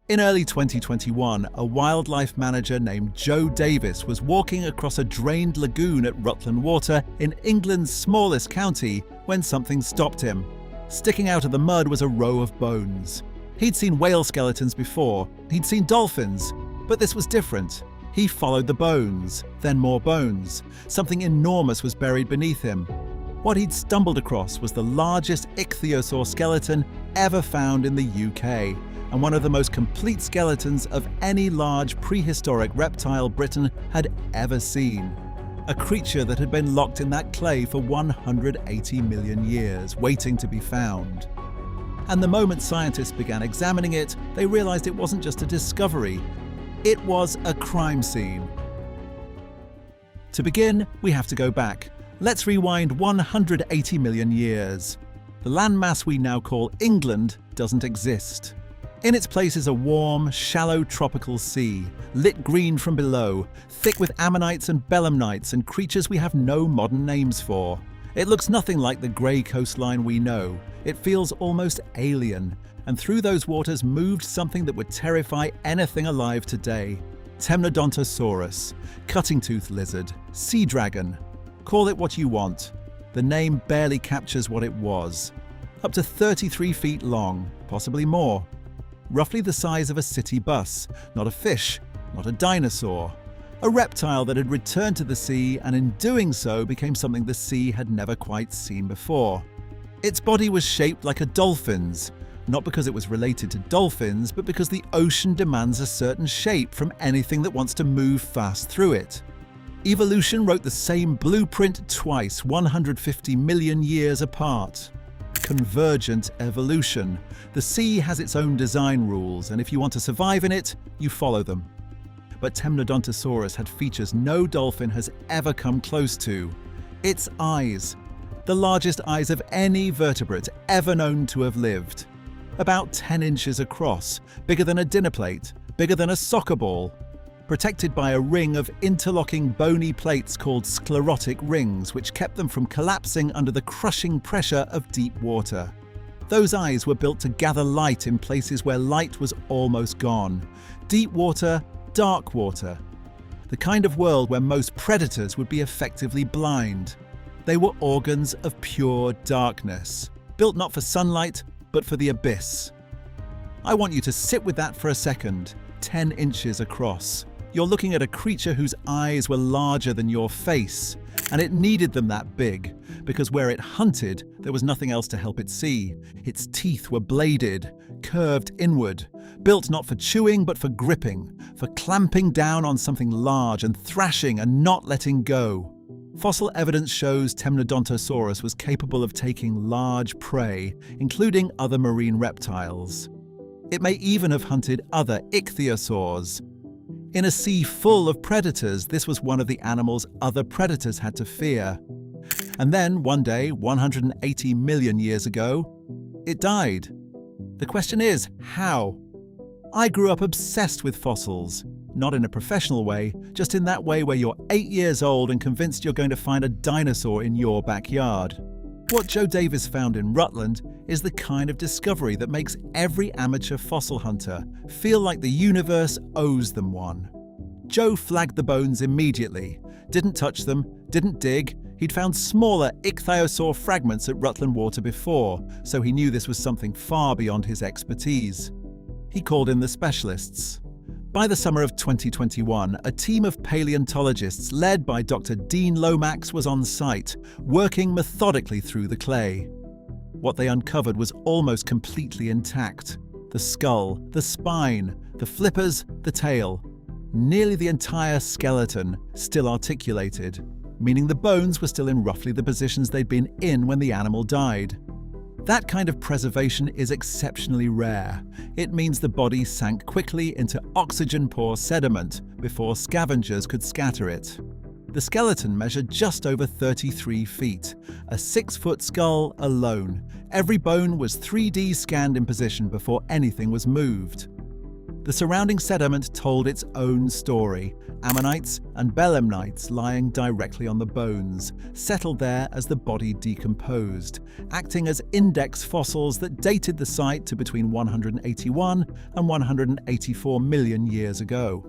In early 2021, a wildlife manager named Joe Davis was walking across a drained lagoon at Rutland Water in England's smallest county when something stopped him. Sticking out of the mud was a row of bones. He'd seen whale skeletons before, he'd seen dolphins, but this was different. He followed the bones, then more bones. Something enormous was buried beneath him. What he'd stumbled across was the largest Ichthyosaur skeleton ever found in the UK, and one of the most complete skeletons of any large prehistoric reptile Britain had ever seen. A creature that had been locked in that clay for 180 million years, waiting to be found. And the moment scientists began examining it, they realized it wasn't just a discovery, it was a crime scene. To begin, we have to go back. Let's rewind 180 million years. The landmass we now call England doesn't exist. In its place is a warm, shallow tropical sea, lit green from below, thick with ammonites and belemnites and creatures we have no modern names for. It looks nothing like the grey coastline we know. It feels almost alien, and through those waters moved something that would terrify anything alive today. Temnodontosaurus, cutting-tooth lizard, sea dragon. Call it what you want. The name barely captures what it was. Up to 33 feet long, possibly more. Roughly the size of a city bus, not a fish, not a dinosaur. A reptile that had returned to the sea and in doing so became something the sea had never quite seen before. Its body was shaped like a dolphin's, not because it was related to dolphins, but because the ocean demands a certain shape from anything that wants to move fast through it. Evolution wrote the same blueprint twice, 150 million years apart. Convergent evolution. The sea has its own design rules, and if you want to survive in it, you follow them. But Temnodontosaurus had features no dolphin has ever come close to. Its eyes. The largest eyes of any vertebrate ever known to have lived. About 10 inches across, bigger than a dinner plate, bigger than a soccer ball. Protected by a ring of interlocking bony plates called sclerotic rings, which kept them from collapsing under the crushing pressure of deep water. Those eyes were built to gather light in places where light was almost gone. Deep water, dark water. The kind of world where most predators would be effectively blind. They were organs of pure darkness, built not for sunlight, but for the abyss. I want you to sit with that for a second. 10 inches across. You're looking at a creature whose eyes were larger than your face, and it needed them that big, because where it hunted, there was nothing else to help it see. Its teeth were bladed, curved inward, built not for chewing but for gripping, for clamping down on something large and thrashing and not letting go. Fossil evidence shows Temnodontosaurus was capable of taking large prey, including other marine reptiles. It may even have hunted other ichthyosaurs. In a sea full of predators, this was one of the animals other predators had to fear. And then, one day, 180 million years ago, it died. The question is, how? I grew up obsessed with fossils. Not in a professional way, just in that way where you're 8 years old and convinced you're going to find a dinosaur in your backyard. What Joe Davis found in Rutland is the kind of discovery that makes every amateur fossil hunter feel like the universe owes them one. Joe flagged the bones immediately, didn't touch them, didn't dig. He'd found smaller Ichthyosaur fragments at Rutland Water before, so he knew this was something far beyond his expertise. He called in the specialists. By the summer of 2021, a team of paleontologists led by Dr. Dean Lomax was on site, working methodically through the clay. What they uncovered was almost completely intact. The skull, the spine, the flippers, the tail. Nearly the entire skeleton still articulated, meaning the bones were still in roughly the positions they'd been in when the animal died. That kind of preservation is exceptionally rare. It means the body sank quickly into oxygen-poor sediment before scavengers could scatter it. The skeleton measured just over 33 feet, a 6-foot skull alone. Every bone was 3D scanned in position before anything was moved. The surrounding sediment told its own story. Ammonites and belemnites lying directly on the bones, settled there as the body decomposed, acting as index fossils that dated the site to between 181 and 184 million years ago.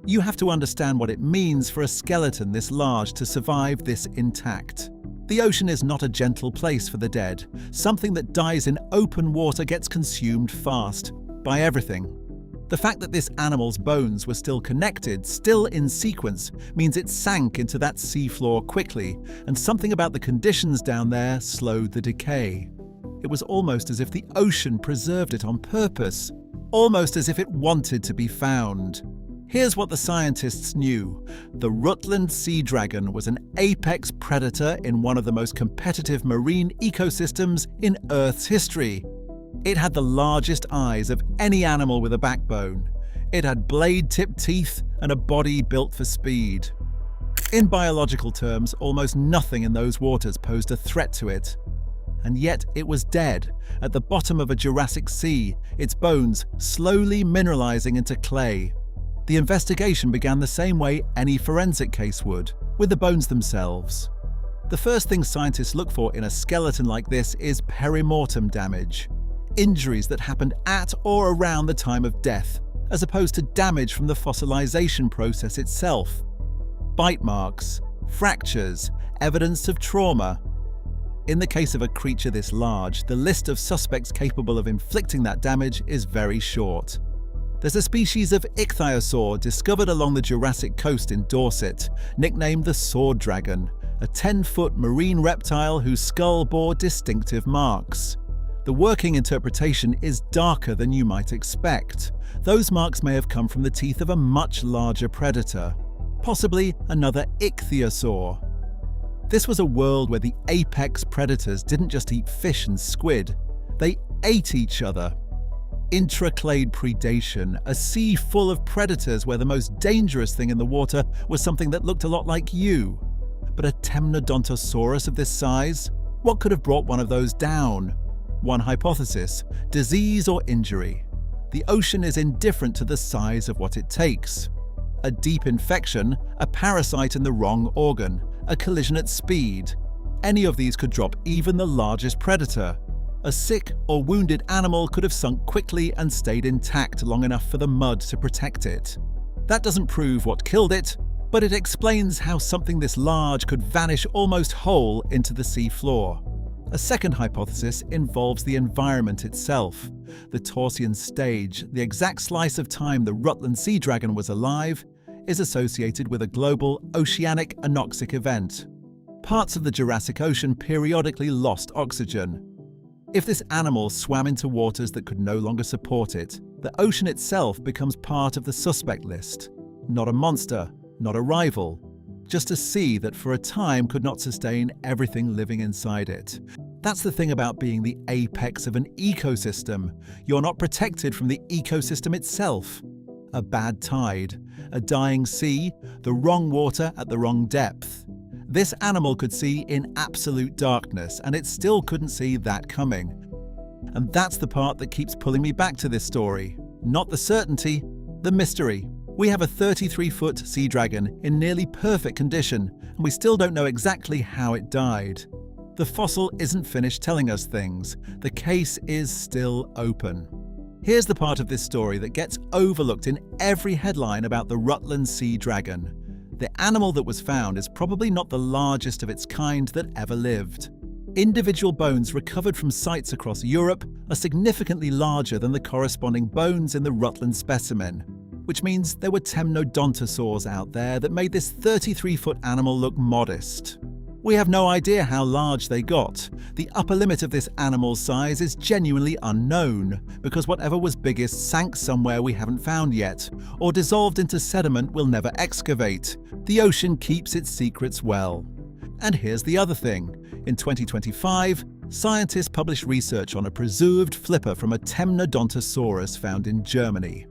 You have to understand what it means for a skeleton this large to survive this intact. The ocean is not a gentle place for the dead. Something that dies in open water gets consumed fast, by everything. The fact that this animal's bones were still connected, still in sequence, means it sank into that seafloor quickly, and something about the conditions down there slowed the decay. It was almost as if the ocean preserved it on purpose, almost as if it wanted to be found. Here's what the scientists knew. The Rutland Sea Dragon was an apex predator in one of the most competitive marine ecosystems in Earth's history. It had the largest eyes of any animal with a backbone. It had blade-tipped teeth and a body built for speed. In biological terms, almost nothing in those waters posed a threat to it. And yet it was dead, at the bottom of a Jurassic sea, its bones slowly mineralizing into clay. The investigation began the same way any forensic case would, with the bones themselves. The first thing scientists look for in a skeleton like this is perimortem damage. Injuries that happened at or around the time of death, as opposed to damage from the fossilization process itself. Bite marks, fractures, evidence of trauma. In the case of a creature this large, the list of suspects capable of inflicting that damage is very short. There's a species of Ichthyosaur discovered along the Jurassic coast in Dorset, nicknamed the sword dragon, a 10-foot marine reptile whose skull bore distinctive marks. The working interpretation is darker than you might expect. Those marks may have come from the teeth of a much larger predator, possibly another Ichthyosaur. This was a world where the apex predators didn't just eat fish and squid, they ate each other. Intraclade predation, a sea full of predators where the most dangerous thing in the water was something that looked a lot like you. But a Temnodontosaurus of this size? What could have brought one of those down? One hypothesis: disease or injury. The ocean is indifferent to the size of what it takes. A deep infection, a parasite in the wrong organ, a collision at speed. Any of these could drop even the largest predator. A sick or wounded animal could have sunk quickly and stayed intact long enough for the mud to protect it. That doesn't prove what killed it, but it explains how something this large could vanish almost whole into the sea floor. A second hypothesis involves the environment itself. The Torsian stage, the exact slice of time the Rutland Sea Dragon was alive, is associated with a global oceanic anoxic event. Parts of the Jurassic Ocean periodically lost oxygen. If this animal swam into waters that could no longer support it, the ocean itself becomes part of the suspect list. Not a monster, not a rival, just a sea that for a time could not sustain everything living inside it. That's the thing about being the apex of an ecosystem. You're not protected from the ecosystem itself. A bad tide, a dying sea, the wrong water at the wrong depth. This animal could see in absolute darkness, and it still couldn't see that coming. And that's the part that keeps pulling me back to this story. Not the certainty, the mystery. We have a 33-foot sea dragon in nearly perfect condition, and we still don't know exactly how it died. The fossil isn't finished telling us things. The case is still open. Here's the part of this story that gets overlooked in every headline about the Rutland Sea Dragon. The animal that was found is probably not the largest of its kind that ever lived. Individual bones recovered from sites across Europe are significantly larger than the corresponding bones in the Rutland specimen, which means there were Temnodontosaurs out there that made this 33-foot animal look modest. We have no idea how large they got. The upper limit of this animal's size is genuinely unknown, because whatever was biggest sank somewhere we haven't found yet, or dissolved into sediment we'll never excavate. The ocean keeps its secrets well. And here's the other thing. In 2025, scientists published research on a preserved flipper from a Temnodontosaurus found in Germany.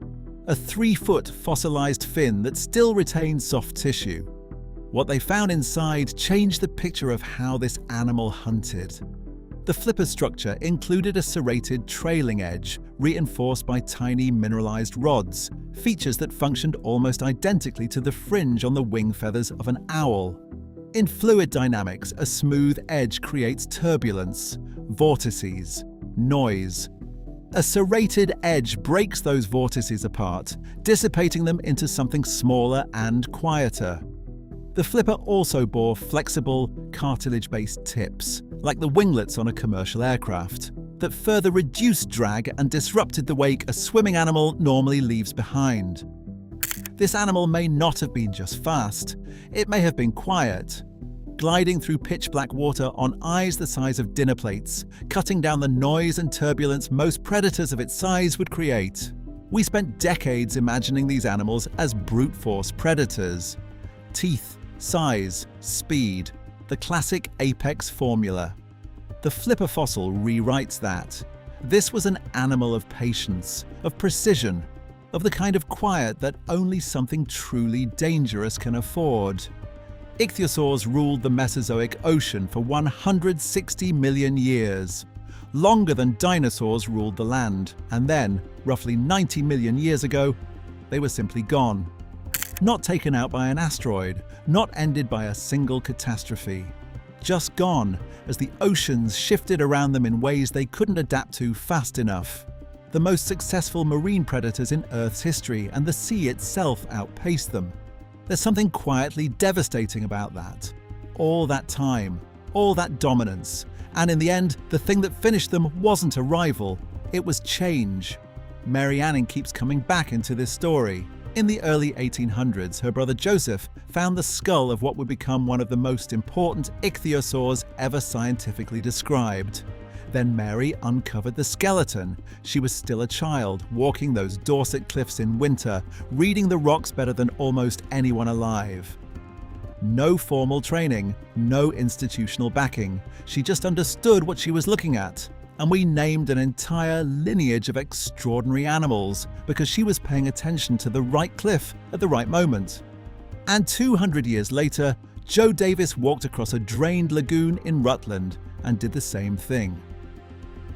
A 3-foot fossilized fin that still retains soft tissue. What they found inside changed the picture of how this animal hunted. The flipper structure included a serrated trailing edge, reinforced by tiny mineralized rods, features that functioned almost identically to the fringe on the wing feathers of an owl. In fluid dynamics, a smooth edge creates turbulence, vortices, noise. A serrated edge breaks those vortices apart, dissipating them into something smaller and quieter. The flipper also bore flexible, cartilage-based tips, like the winglets on a commercial aircraft, that further reduced drag and disrupted the wake a swimming animal normally leaves behind. This animal may not have been just fast, it may have been quiet, gliding through pitch-black water on eyes the size of dinner plates, cutting down the noise and turbulence most predators of its size would create. We spent decades imagining these animals as brute force predators. Teeth, size, speed, the classic apex formula. The flipper fossil rewrites that. This was an animal of patience, of precision, of the kind of quiet that only something truly dangerous can afford. Ichthyosaurs ruled the Mesozoic Ocean for 160 million years, longer than dinosaurs ruled the land, and then, roughly 90 million years ago, they were simply gone. Not taken out by an asteroid, not ended by a single catastrophe. Just gone as the oceans shifted around them in ways they couldn't adapt to fast enough. The most successful marine predators in Earth's history, and the sea itself outpaced them. There's something quietly devastating about that. All that time, all that dominance, and in the end, the thing that finished them wasn't a rival, it was change. Mary Anning keeps coming back into this story. In the early 1800s, her brother Joseph found the skull of what would become one of the most important ichthyosaurs ever scientifically described. Then Mary uncovered the skeleton. She was still a child, walking those Dorset cliffs in winter, reading the rocks better than almost anyone alive. No formal training, no institutional backing. She just understood what she was looking at. And we named an entire lineage of extraordinary animals because she was paying attention to the right cliff at the right moment. And 200 years later, Joe Davis walked across a drained lagoon in Rutland and did the same thing.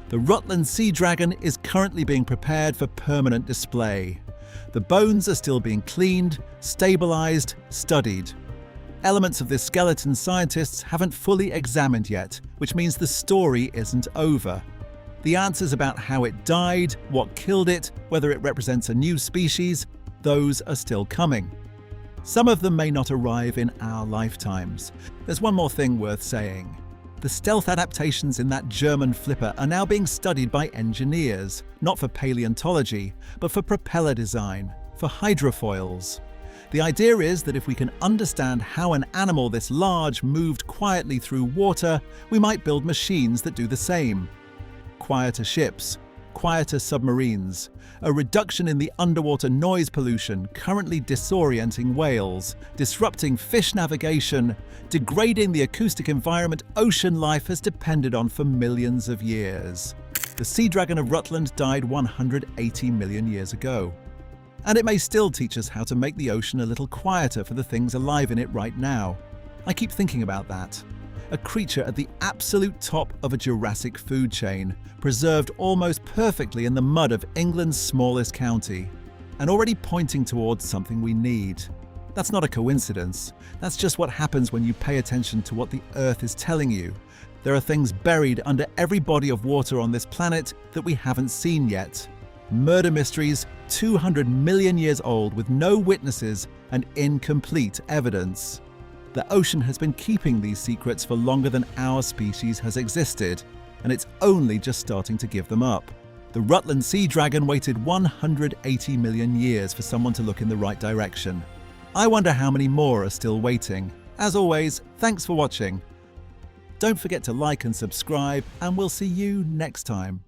The Rutland Sea Dragon is currently being prepared for permanent display. The bones are still being cleaned, stabilized, studied. Elements of this skeleton scientists haven't fully examined yet, which means the story isn't over. The answers about how it died, what killed it, whether it represents a new species, those are still coming. Some of them may not arrive in our lifetimes. There's one more thing worth saying. The stealth adaptations in that German flipper are now being studied by engineers, not for paleontology, but for propeller design, for hydrofoils. The idea is that if we can understand how an animal this large moved quietly through water, we might build machines that do the same. Quieter ships, quieter submarines, a reduction in the underwater noise pollution currently disorienting whales, disrupting fish navigation, degrading the acoustic environment ocean life has depended on for millions of years. The sea dragon of Rutland died 180 million years ago. And it may still teach us how to make the ocean a little quieter for the things alive in it right now. I keep thinking about that. A creature at the absolute top of a Jurassic food chain, preserved almost perfectly in the mud of England's smallest county, and already pointing towards something we need. That's not a coincidence. That's just what happens when you pay attention to what the Earth is telling you. There are things buried under every body of water on this planet that we haven't seen yet. Murder mysteries 200 million years old with no witnesses and incomplete evidence. The ocean has been keeping these secrets for longer than our species has existed, and it's only just starting to give them up. The Rutland Sea Dragon waited 180 million years for someone to look in the right direction. I wonder how many more are still waiting. As always, thanks for watching. Don't forget to like and subscribe, and we'll see you next time.